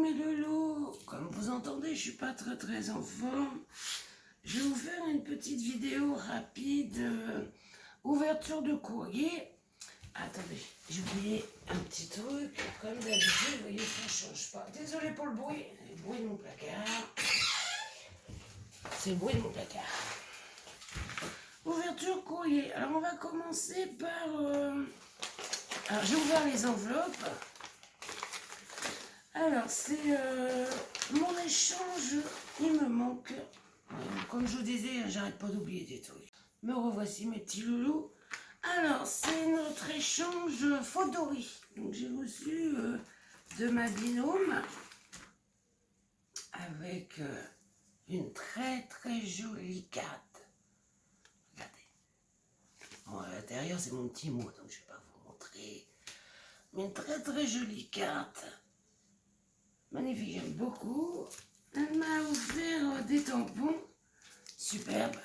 mes loulous, comme vous entendez, je suis pas très en forme. Je vais vous faire une petite vidéo rapide, ouverture de courrier. Attendez, j'ai oublié un petit truc, comme d'habitude, vous voyez, ça change pas. Désolé pour le bruit, c'est le bruit de mon placard. C'est le bruit de mon placard. Ouverture courrier. Alors on va commencer par... Alors j'ai ouvert les enveloppes. Alors c'est mon échange, il me manque. Comme je vous disais, j'arrête pas d'oublier des trucs. Me revoici mes petits loulous. Alors c'est notre échange Fodori. Donc j'ai reçu de ma binôme avec une très jolie carte. Regardez. Bon, à l'intérieur c'est mon petit mot, donc je vais pas vous montrer. Mais une très jolie carte. Magnifique, j'aime beaucoup. Elle m'a offert des tampons. Superbe.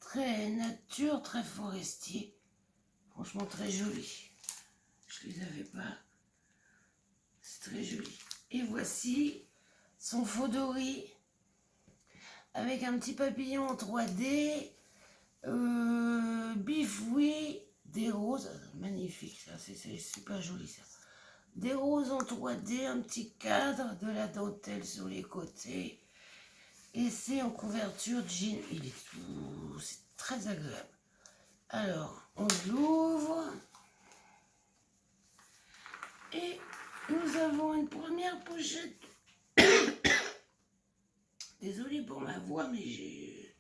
Très nature, très forestier. Franchement, très joli. Je les avais pas. C'est très joli. Et voici son Fodori avec un petit papillon en 3D. Bifoui, des roses. Magnifique, ça. C'est super joli, ça. Des roses en 3D, un petit cadre, de la dentelle sur les côtés. Et c'est en couverture jean. Il est tout... C'est très agréable. Alors, on l'ouvre. Et nous avons une première pochette. Désolée pour ma voix, mais j'ai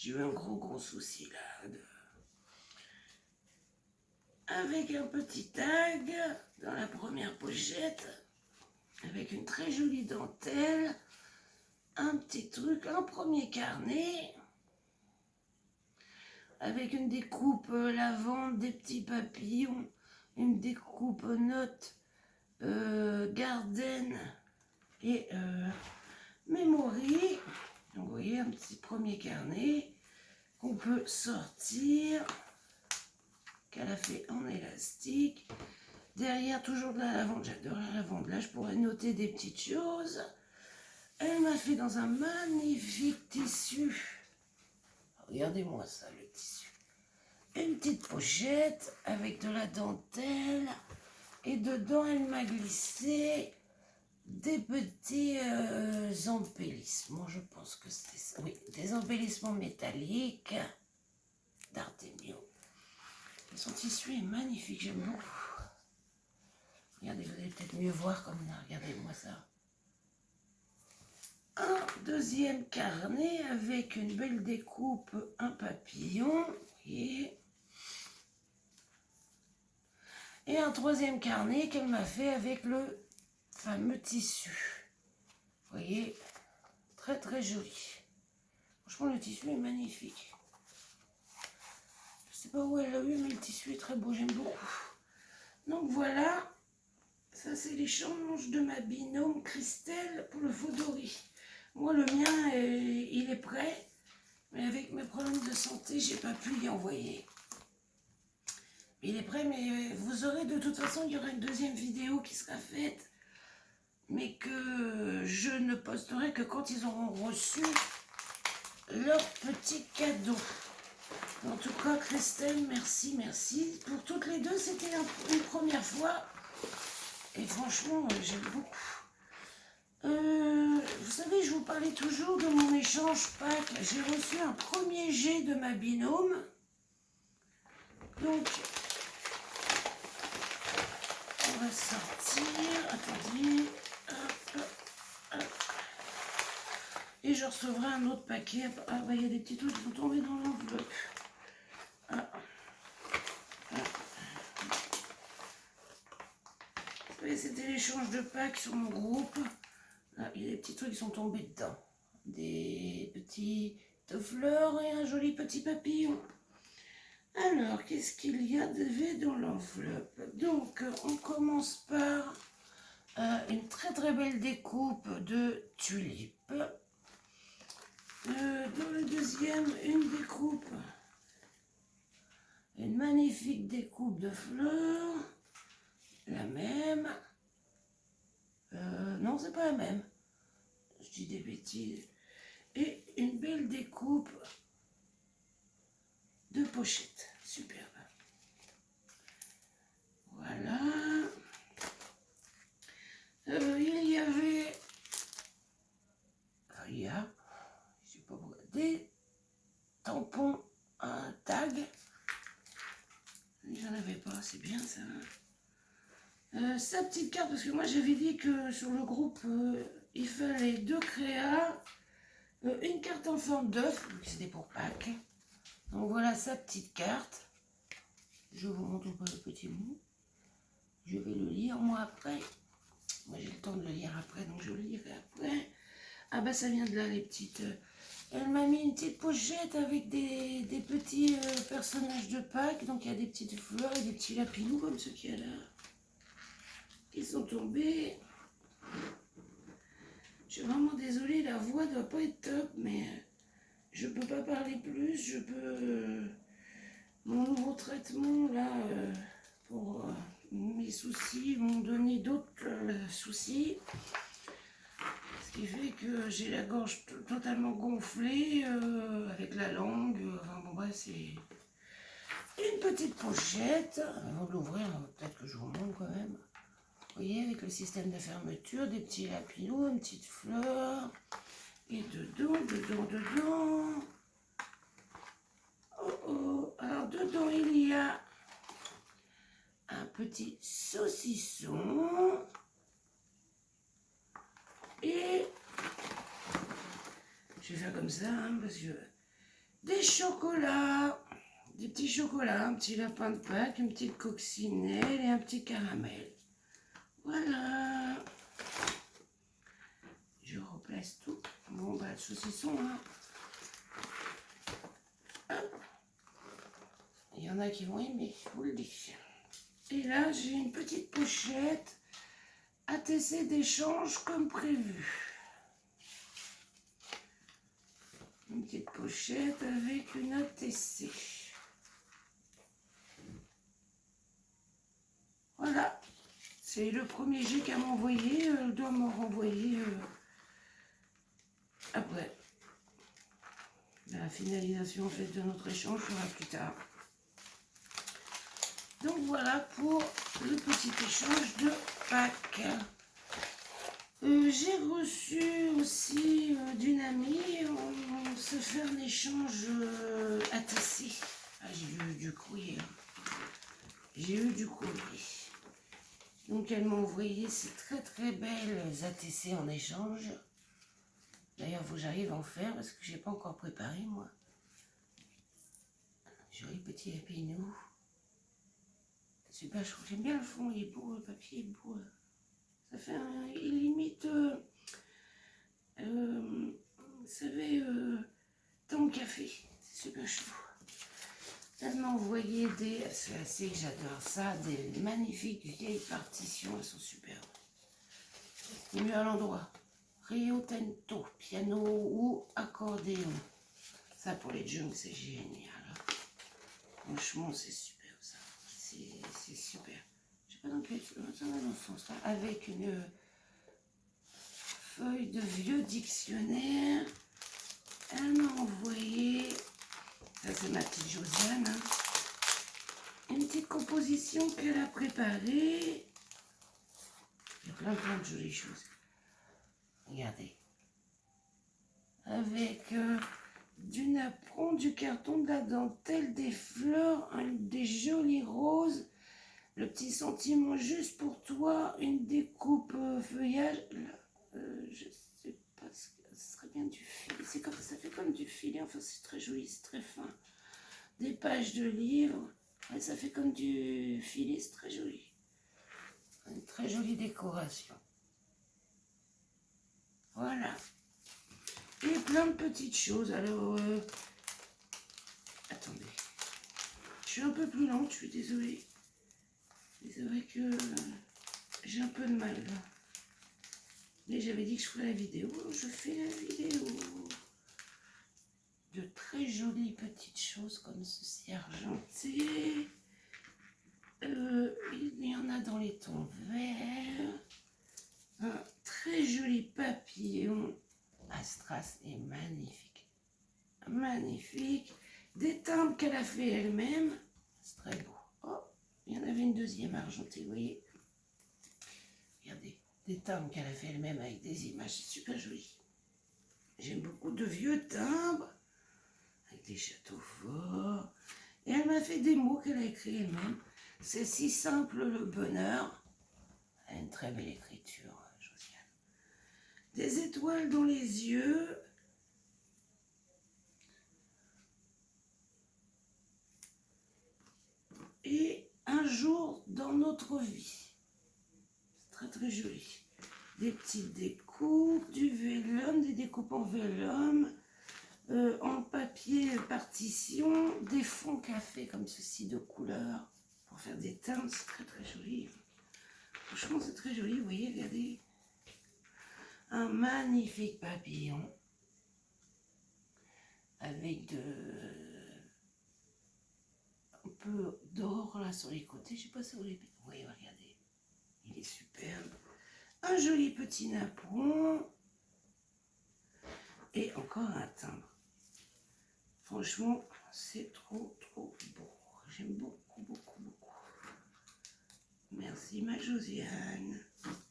eu un gros souci là. Avec un petit tag dans la première pochette. Avec une très jolie dentelle. Un petit truc, un premier carnet. Avec une découpe lavande, des petits papillons. Une découpe note Garden et Memory. Donc vous voyez un petit premier carnet qu'on peut sortir, qu'elle a fait en élastique. Derrière toujours de la lavande, j'adore la lavande. Là je pourrais noter des petites choses. Elle m'a fait dans un magnifique tissu. Regardez-moi ça, le tissu. Une petite pochette avec de la dentelle. Et dedans, elle m'a glissé des petits embellissements. Je pense que c'était ça. Oui, des embellissements métalliques d'Artemio. Son tissu est magnifique, j'aime beaucoup. Regardez, vous allez peut-être mieux voir comme là. Regardez-moi ça. Un deuxième carnet avec une belle découpe, un papillon. Vous voyez. Et un troisième carnet qu'elle m'a fait avec le fameux tissu. Vous voyez, très joli. Franchement, le tissu est magnifique. Je sais pas où elle l'a eu, mais le tissu est très beau, j'aime beaucoup. Donc voilà, ça c'est l'échange de ma binôme Christelle pour le Fodori. Moi, le mien, il est prêt, mais avec mes problèmes de santé, j'ai pas pu y envoyer. Il est prêt, mais vous aurez de toute façon, il y aura une deuxième vidéo qui sera faite, mais que je ne posterai que quand ils auront reçu leur petit cadeau. En tout cas, Christelle, merci. Pour toutes les deux, c'était une première fois, et franchement, j'aime beaucoup. Vous savez, je vous parlais toujours de mon échange pack. J'ai reçu un premier jet de ma binôme. Donc, on va sortir, attendez, hop. Et je recevrai un autre paquet. Ah, bah, il y a des petits trucs qui sont tombés dans l'enveloppe. C'était l'échange de packs sur mon groupe. Là, il y a des petits trucs qui sont tombés dedans. Des petits fleurs et un joli petit papillon. Alors, qu'est-ce qu'il y avait dans l'enveloppe? Donc, on commence par une très belle découpe de tulipes. Dans le deuxième, une découpe, une magnifique découpe de fleurs, la même. non, c'est pas la même. Je dis des bêtises. Et une belle découpe de pochette. Superbe. Voilà. Il y avait... Il y a... Je sais pas pourquoi. Des tampons à tag. J'en avais pas, c'est bien ça. Sa petite carte, parce que moi j'avais dit que sur le groupe, il fallait 2 créas, une carte en forme d'œuf, c'était pour Pâques. Donc voilà sa petite carte. Je vous montre pas le petit mot. Je vais le lire moi après. Moi j'ai le temps de le lire après, donc je le lirai après. Ah bah ça vient de là les petites... Elle m'a mis une petite pochette avec des petits personnages de Pâques. Donc il y a des petites fleurs et des petits lapinous comme ceux qu'il y a là. Qui sont tombés. Je suis vraiment désolée, la voix doit pas être top, mais je peux pas parler plus. Je peux... mon nouveau traitement là, pour mes soucis, m'ont donné d'autres soucis. Ce qui fait que j'ai la gorge totalement gonflée, avec la langue. Enfin bon bref, c'est une petite pochette. Avant de l'ouvrir, peut-être que je vous montre quand même. Vous voyez, avec le système de fermeture, des petits lapinous, une petite fleur. Et dedans. Oh oh. Alors dedans, il y a un petit saucisson. Et je vais faire comme ça, hein, parce que des chocolats, des petits chocolats, un petit lapin de Pâques, une petite coccinelle et un petit caramel. Voilà. Je replace tout. Bon, bah, le saucisson, hein. Hop. Il y en a qui vont aimer, je vous le dis. Et là, j'ai une petite pochette ATC d'échange comme prévu. Une petite pochette avec une ATC. Voilà. C'est le premier jet qu'elle m'a envoyé. Elle doit m'en renvoyer après. La finalisation faite de notre échange sera plus tard. Donc voilà pour le petit échange de Pâques. J'ai reçu aussi d'une amie, on se fait un échange ATC. Ah, j'ai eu du courrier. J'ai eu du courrier. Donc elle m'a envoyé ces très belles ATC en échange. D'ailleurs, il faut que j'arrive à en faire parce que j'ai pas encore préparé moi. Joli petit lapinous. Super, je trouve j'aime bien le fond, il est beau, le papier est beau. Ça fait un, il limite, vous savez, temps café. C'est super chaud. Elle m'a envoyé des, c'est que j'adore ça, des magnifiques vieilles partitions, elles sont superbes. Mieux à l'endroit. Rio Tinto, piano ou accordéon. Ça pour les junk, c'est génial. Franchement, c'est super ça. C'est super. Je sais pas dans quel sens là. Avec une feuille de vieux dictionnaire. Elle m'a envoyé, ça c'est ma petite Josiane, hein, une petite composition qu'elle a préparée. Il y a plein de jolies choses. Regardez. Avec du napperon, du carton, de la dentelle, des fleurs, des jolies roses, le petit sentiment juste pour toi, une découpe feuillage. Je sais pas, ce serait bien du filet. C'est comme ça fait comme du filet. Enfin, c'est très joli, c'est très fin. Des pages de livres. Ouais, ça fait comme du filet, c'est très joli. Une très jolie décoration. Voilà. Et plein de petites choses. Alors, attendez. Je suis un peu plus lente, je suis désolée. C'est vrai que j'ai un peu de mal là. Mais j'avais dit que je ferais la vidéo. Je fais la vidéo. De très jolies petites choses comme ceci argenté. Il y en a dans les tons verts. Un très joli papillon à strass et magnifique. Magnifique. Des timbres qu'elle a fait elle-même. C'est très beau. Oh, il y en avait une deuxième argentée, vous voyez. Regardez, des timbres qu'elle a fait elle-même avec des images, c'est super joli. J'aime beaucoup de vieux timbres avec des châteaux forts. Et elle m'a fait des mots qu'elle a écrits elle-même. C'est si simple le bonheur. Elle a une très belle écriture, Josiane. Des étoiles dans les yeux. Et un jour dans notre vie. C'est très très joli. Des petites découpes, du vélum, des découpes en vélum, en papier partition, des fonds café comme ceci de couleur pour faire des teintes. C'est très très joli. Franchement, c'est très joli. Vous voyez, regardez. Un magnifique papillon avec un peu d'or là sur les côtés. Je sais pas si vous les... Oui, regardez. Il est superbe. Un joli petit napperon. Et encore un timbre. Franchement, c'est trop trop beau. J'aime beaucoup, beaucoup, beaucoup. Merci ma Josiane.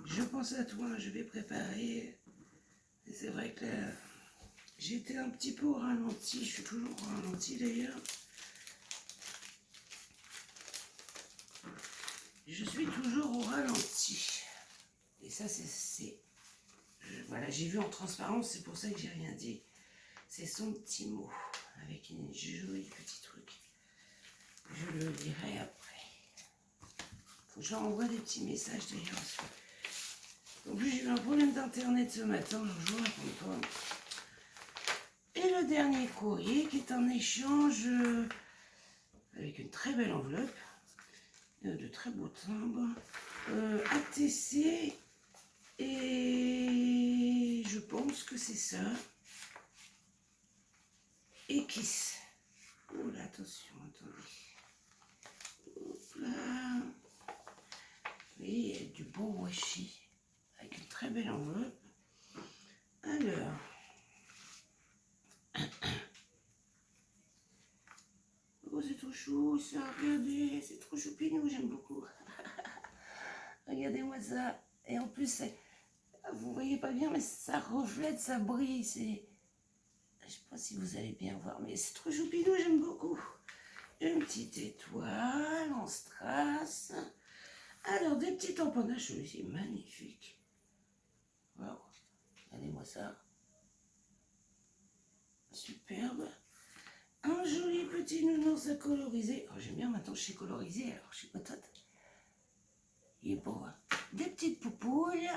Je pense à toi, je vais préparer. C'est vrai que là, j'étais un petit peu au ralenti. Je suis toujours au ralenti d'ailleurs. Je suis toujours au ralenti. Et ça, voilà, j'ai vu en transparence, c'est pour ça que j'ai rien dit. C'est son petit mot, avec une jolie petit truc. Je le dirai après. Faut que j'envoie des petits messages d'ailleurs. En plus, j'ai eu un problème d'internet ce matin, alors je ne vous raconte pas. Et le dernier courrier qui est un échange avec une très belle enveloppe, de très beaux timbres, ATC, et je pense que c'est ça. Et Kiss. Oh là, attention, attendez. Hop là. Et du beau washi avec une très belle enveloppe. Alors, oh c'est trop chou ça, regardez, c'est trop choupinou, j'aime beaucoup. Regardez-moi ça. Et en plus, vous voyez pas bien, mais ça reflète, ça brille. Je sais pas si vous allez bien voir, mais c'est trop choupinou, j'aime beaucoup. Une petite étoile en strass. Alors, des petits tamponnages, celui-ci, magnifique. Wow. Regardez-moi ça. Superbe. Un joli petit nounours à coloriser. Oh, j'aime bien maintenant, je sais coloriser, alors je suis contente. Il est beau, hein. Des petites poupouilles.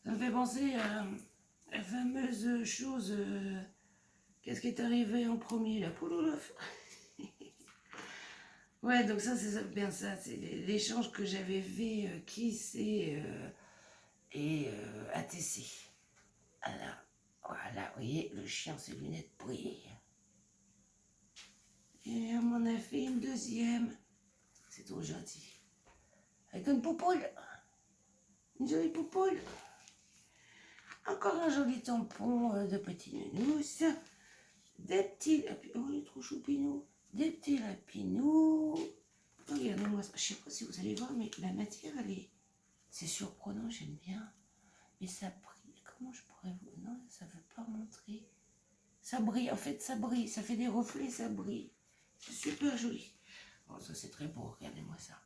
Ça me fait penser à la fameuse chose. Qu'est-ce qui est arrivé en premier, la poule ou l'œuf? Ouais, donc ça, c'est bien ça. C'est l'échange que j'avais fait, Kiss et ATC. Alors, voilà, vous voyez, le chien, ses lunettes brillent. Et on m'en a fait une deuxième. C'est trop gentil. Avec une poupoule. Une jolie poupoule. Encore un joli tampon de petit nounous. Des petits... Oh, il est trop choupinou. Des petits lapinous. Regardez-moi ça. Je sais pas si vous allez voir, mais la matière, c'est surprenant, j'aime bien. Mais ça brille. Comment je pourrais vous... Non, ça veut pas montrer. Ça brille, en fait, ça brille. Ça fait des reflets, ça brille. C'est super joli. Bon, ça, c'est très beau. Regardez-moi ça.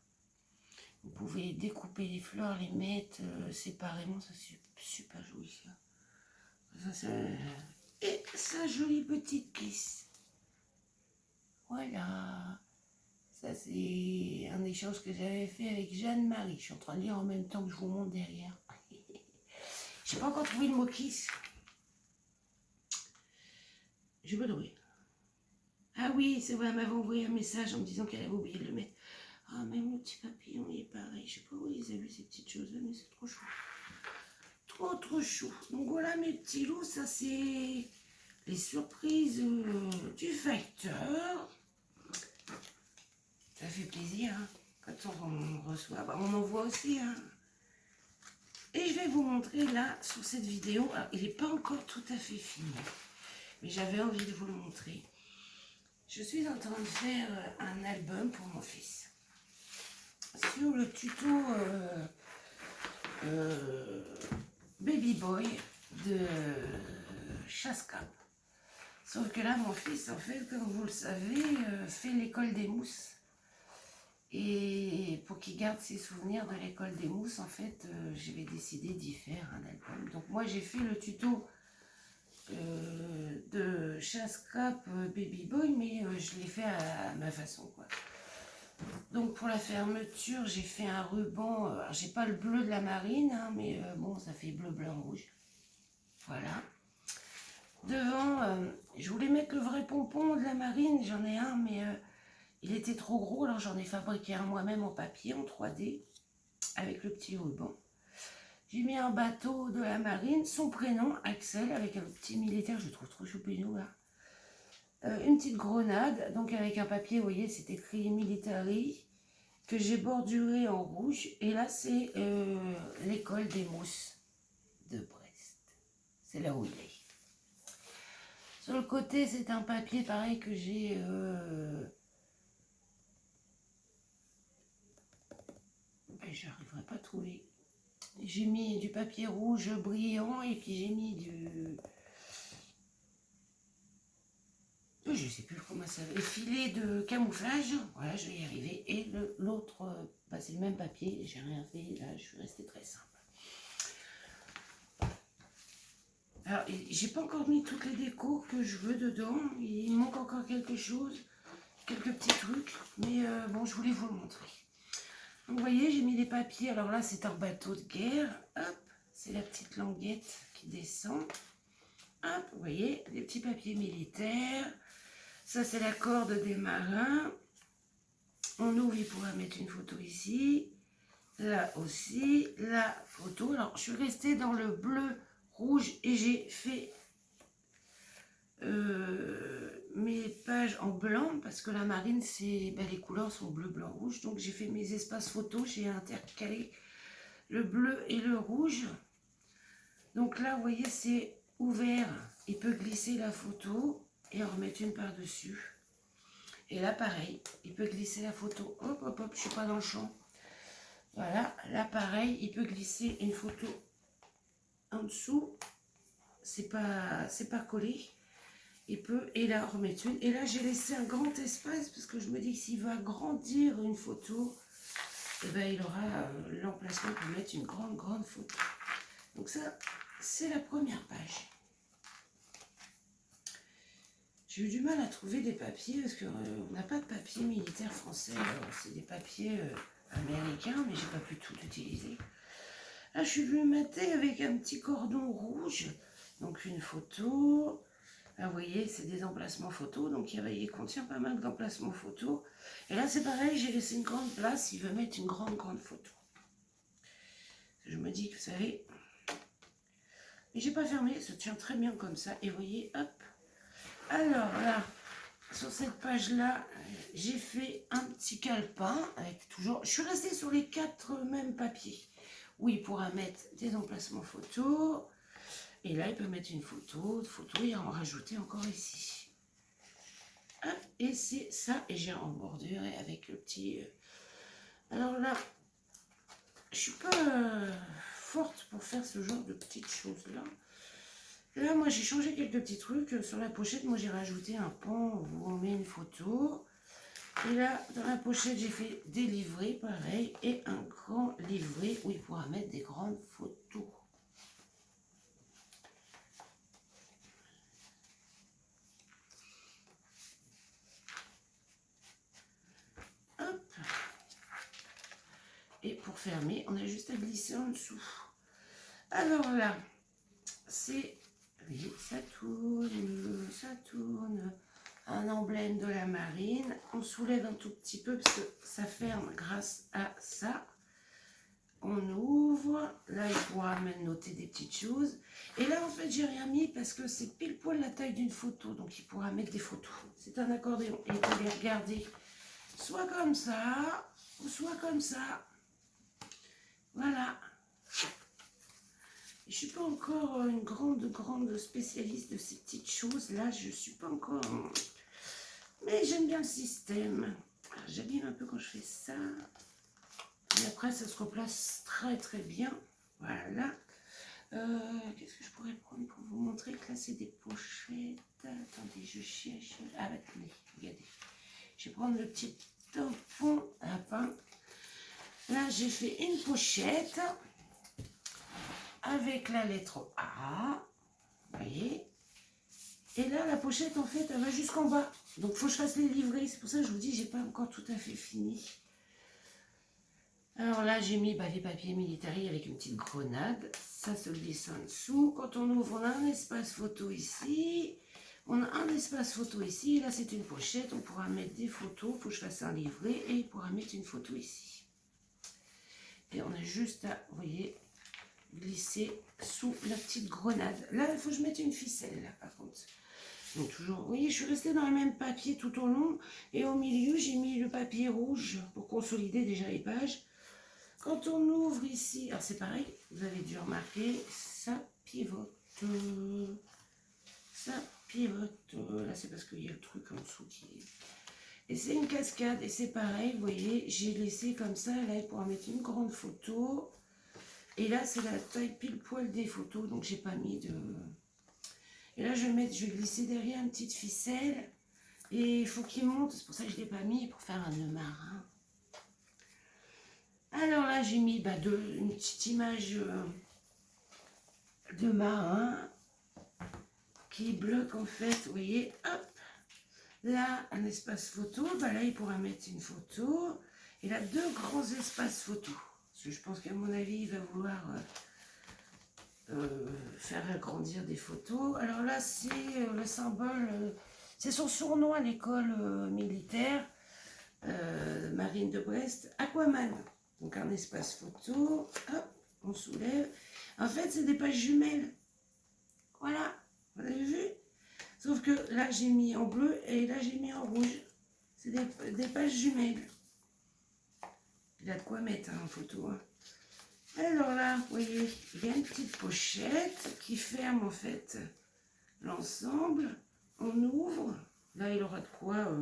Vous pouvez découper les fleurs, les mettre séparément. Ça, c'est super joli, ça. Et sa jolie petite kiss. Voilà. Ça, c'est un échange que j'avais fait avec Jeanne-Marie. Je suis en train de lire en même temps que je vous montre derrière. Je n'ai pas encore trouvé le mot kiss. Je vais pas trouver. Ah oui, c'est vrai, elle m'avait envoyé un message en me disant qu'elle avait oublié de le mettre. Ah, même le petit papillon, il est pareil. Je sais pas où ils ont vu ces petites choses-là, mais c'est trop chou. Trop, trop chou. Donc voilà mes petits loups, ça c'est les surprises du facteur. Ça fait plaisir, hein, quand on reçoit. Bah, on en voit aussi, hein. Et je vais vous montrer là, sur cette vidéo, alors, il n'est pas encore tout à fait fini, mais j'avais envie de vous le montrer. Je suis en train de faire un album pour mon fils. Sur le tuto Baby Boy de Chasse-Cap. Sauf que là, mon fils, en fait, comme vous le savez, fait l'école des mousses. Et pour qu'il garde ses souvenirs de l'école des mousses, en fait, j'avais décidé d'y faire un album. Donc moi, j'ai fait le tuto de Chasse-Cap Baby Boy, mais je l'ai fait à ma façon, quoi. Donc pour la fermeture, j'ai fait un ruban. J'ai pas le bleu de la marine, hein, mais bon, ça fait bleu, blanc, rouge. Voilà. Devant, je voulais mettre le vrai pompon de la marine, j'en ai un, mais il était trop gros, alors j'en ai fabriqué un moi-même en papier, en 3D, avec le petit ruban. J'ai mis un bateau de la marine, son prénom, Axel, avec un petit militaire, je le trouve trop choupinou là. Une petite grenade, donc avec un papier, vous voyez, c'est écrit Military, que j'ai borduré en rouge. Et là, c'est l'école des mousses de Brest. C'est là où il est. Sur le côté, c'est un papier pareil que j'ai... j'arriverai pas à trouver. J'ai mis du papier rouge brillant et puis j'ai mis du... Je sais plus comment ça s'appelle. Filet de camouflage. Voilà, je vais y arriver. Et l'autre, bah, c'est le même papier. J'ai rien fait. Là, je suis restée très simple. Alors, j'ai pas encore mis toutes les décos que je veux dedans. Il manque encore quelque chose. Quelques petits trucs. Mais bon, je voulais vous le montrer. Donc, vous voyez, j'ai mis les papiers. Alors là, c'est un bateau de guerre. Hop, c'est la petite languette qui descend. Hop, vous voyez, des petits papiers militaires. Ça, c'est la corde des marins. On ouvre, il pourra mettre une photo ici. Là aussi, la photo. Alors, je suis restée dans le bleu, rouge et j'ai fait mes pages en blanc parce que la marine, c'est les couleurs sont bleu, blanc, rouge. Donc, j'ai fait mes espaces photos. J'ai intercalé le bleu et le rouge. Donc là, vous voyez, c'est ouvert. Il peut glisser la photo et en remettre une par-dessus. Et là, pareil, il peut glisser la photo. Hop, hop, hop, je suis pas dans le champ. Voilà, là, pareil, il peut glisser une photo en dessous. C'est pas collé. Il peut, et là, remettre une. Et là, j'ai laissé un grand espace parce que je me dis que s'il veut agrandir une photo, eh ben, il aura l'emplacement pour mettre une grande photo. Donc ça, c'est la première page. J'ai eu du mal à trouver des papiers parce qu'on n'a pas de papier militaire français. C'est des papiers américains, mais j'ai pas pu tout utiliser. Là, je suis venue mater avec un petit cordon rouge. Donc une photo. Là, vous voyez, c'est des emplacements photos. Donc il contient pas mal d'emplacements photos. Et là, c'est pareil, j'ai laissé une grande place. Il veut mettre une grande photo. Je me dis que vous savez. Mais j'ai pas fermé, ça tient très bien comme ça. Et vous voyez, hop. Alors là, sur cette page-là, j'ai fait un petit calepin avec toujours... Je suis restée sur les 4 mêmes papiers où il pourra mettre des emplacements photos. Et là, il peut mettre une photo, et en rajouter encore ici. Hop, et c'est ça. Et j'ai emborduré avec le petit... Alors là, je suis pas forte pour faire ce genre de petites choses-là. Là, moi, j'ai changé quelques petits trucs. Sur la pochette, moi, j'ai rajouté un pan où on met une photo. Et là, dans la pochette, j'ai fait des livrets, pareil, et un grand livret où il pourra mettre des grandes photos. Hop. Et pour fermer, on a juste à glisser en dessous. Alors là, c'est... Oui, ça tourne. Un emblème de la marine. On soulève un tout petit peu parce que ça ferme grâce à ça. On ouvre. Là, il pourra même noter des petites choses. Et là, en fait, j'ai rien mis parce que c'est pile poil la taille d'une photo. Donc, il pourra mettre des photos. C'est un accordéon. Et il peut les regarder soit comme ça, ou soit comme ça. Voilà. suis pas encore une grande spécialiste de ces petites choses. Là, je suis pas encore... Mais j'aime bien le système. J'abîme un peu quand je fais ça. Et après, ça se replace très bien. Voilà. Qu'est-ce que je pourrais prendre pour vous montrer que là, c'est des pochettes. Attendez, je cherche. Ah, bah, attendez, regardez. Je vais prendre le petit tampon à pain. Là, j'ai fait une pochette avec la lettre A. Vous voyez? Et là, la pochette, en fait, elle va jusqu'en bas. Donc, il faut que je fasse les livrets. C'est pour ça que je vous dis, j'ai pas encore tout à fait fini. Alors là, j'ai mis les papiers militaires avec une petite grenade. Ça se glisse en dessous. Quand on ouvre, on a un espace photo ici. On a un espace photo ici. Là, c'est une pochette. On pourra mettre des photos. Il faut que je fasse un livret. Et il pourra mettre une photo ici. Et on a juste à, vous voyez, glisser sous la petite grenade. Là, il faut que je mette une ficelle, là, par contre. Donc toujours, vous voyez, je suis restée dans le même papier tout au long. Et au milieu, j'ai mis le papier rouge pour consolider déjà les pages. Quand on ouvre ici, alors c'est pareil, vous avez dû remarquer, ça pivote. Ça pivote. Là, c'est parce qu'il y a le truc en dessous qui est... Et c'est une cascade. Et c'est pareil, vous voyez, j'ai laissé comme ça. Là, il pourra mettre une grande photo. Et là, c'est la taille pile poil des photos. Donc, j'ai pas mis de... Et là, je vais glisser derrière une petite ficelle. Et il faut qu'il monte. C'est pour ça que je ne l'ai pas mis pour faire un nœud marin. Alors là, j'ai mis une petite image de marin qui bloque en fait, vous voyez, hop, là, un espace photo, là, il pourra mettre une photo, et là, deux grands espaces photo. Parce que je pense qu'à mon avis, il va vouloir faire agrandir des photos. Alors là, c'est le symbole, c'est son surnom à l'école militaire, Marine de Brest, Aquaman. Donc un espace photo, hop, on soulève. En fait, c'est des pages jumelles. Voilà, vous avez vu? Sauf que là, j'ai mis en bleu et là, j'ai mis en rouge. C'est des pages jumelles. Il a de quoi mettre en photo. Hein. Alors là, vous voyez, il y a une petite pochette qui ferme en fait l'ensemble. On ouvre. Là, il aura de quoi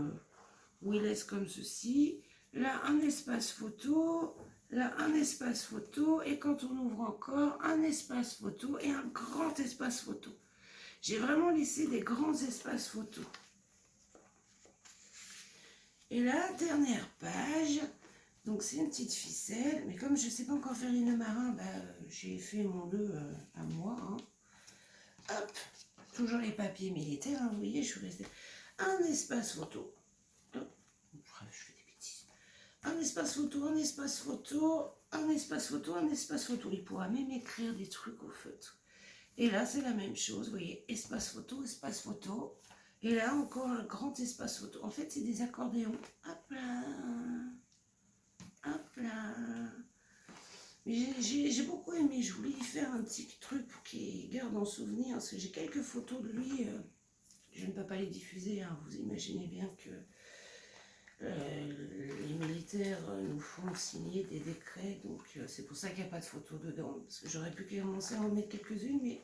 où il laisse comme ceci. Là, un espace photo. Là, un espace photo. Et quand on ouvre encore, un espace photo et un grand espace photo. J'ai vraiment laissé des grands espaces photo. Et la dernière page, donc c'est une petite ficelle. Mais comme je ne sais pas encore faire les nœuds marins, j'ai fait mon nœud à moi. Hein. Hop, toujours les papiers militaires. Hein, vous voyez, je suis restée. Un espace photo. Hop, je fais des bêtises. Un espace photo, un espace photo, un espace photo, un espace photo. Il pourra même écrire des trucs au feutre. Et là, c'est la même chose. Vous voyez, espace photo, espace photo. Et là, encore un grand espace photo. En fait, c'est des accordéons. Hop là. Hop là. J'ai beaucoup aimé. Je voulais y faire un petit truc pour qu'il garde en souvenir. Parce que j'ai quelques photos de lui. Je ne peux pas les diffuser. Hein. Vous imaginez bien que les militaires nous font signer des décrets. Donc, c'est pour ça qu'il n'y a pas de photos dedans. Parce que j'aurais pu commencer à en mettre quelques-unes. Mais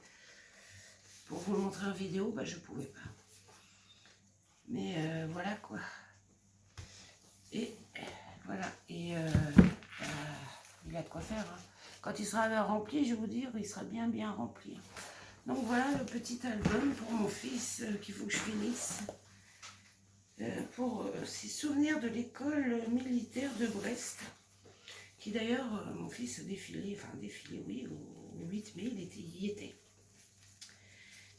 pour vous montrer en vidéo, je ne pouvais pas. Mais voilà quoi. Et voilà. Et il a de quoi faire. Hein. Quand il sera rempli, je vais vous dire, il sera bien rempli. Donc voilà le petit album pour mon fils qu'il faut que je finisse. Pour ses souvenirs de l'école militaire de Brest. Qui d'ailleurs, mon fils a défilé, oui, au 8 mai, il y était.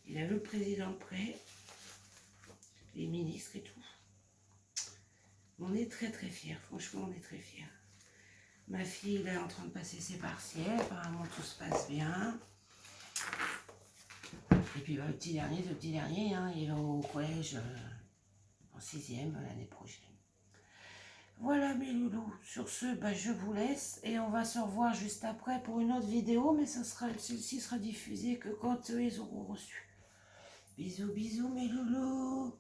Il avait le président prêt, les ministres et tout. On est très fiers, franchement on est très fiers. Ma fille elle est en train de passer ses partiels, apparemment tout se passe bien. Et puis le petit dernier, hein, il est au collège en 6e l'année prochaine. Voilà mes loulous, sur ce je vous laisse et on va se revoir juste après pour une autre vidéo, mais celle-ci sera diffusée que quand ils auront reçu. Bisous mes loulous.